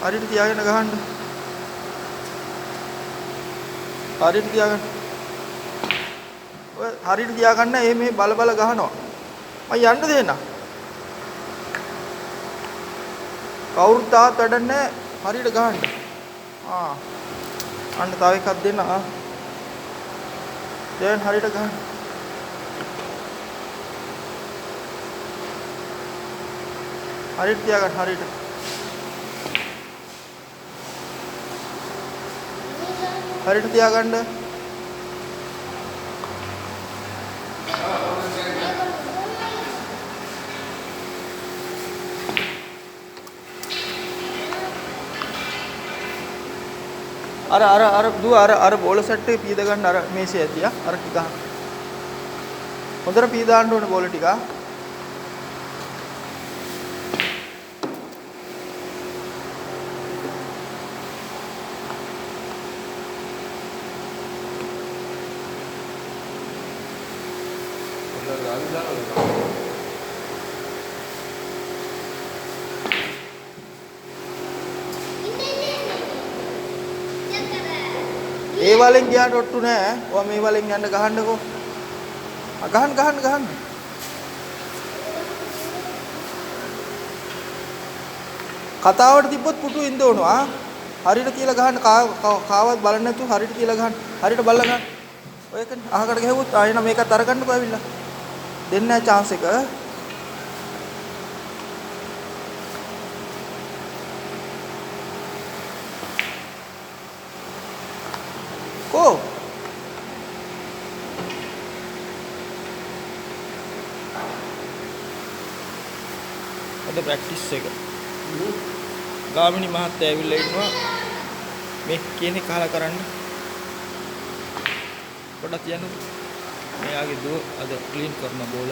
හරියට තියාගෙන ගහන්න. හරියට තියාගන්න. ඔය හරියට තියාගන්න මේ බල බල ගහනවා. මම යන්න දෙන්න. කවුරුත් තාත් වැඩන්නේ හරියට ගහන්න. අන්න තව එකක් දෙන්න. දැන් හරියට ගහන්න. හරියට තියාගන්න හරියට. හරියට තියාගන්න. අර දුව අර බෝල සෙට් එක පීද ගන්න අර මේසේ ඇතියා අර ටික ගන්න. හොඳට පී දාන්න ඕනේ බෝල ටික. ඒ වලින් ගියාට ඔට්ටු නෑ. ඔයා මේ වලින් යන්න ගහන්නකෝ. ගහන්න. කතාවට තිබ්බොත් පුටු ඉන්න ඕනවා. හරියට කියලා ගහන්න කාවත් බලන්න නැතුව හරියට කියලා ගහන්න. හරියට බලලා ගහන්න. ඔය එකනේ අහකට ගහුවොත් ආයෙන මේකත් අරගන්නකෝ ඇවිල්ලා. දෙන්නේ නැහැ chance එක. කෝ අද ප්‍රැක්ටිස් එක. ගාමිණී මහත්තයා ඇවිල්ලා ඉන්නවා. මේ කියන්නේ කහලා කරන්න. පොඩක් තියන්න. මෙයාගේ දුව අද ක්ලීන් කරන බෝල.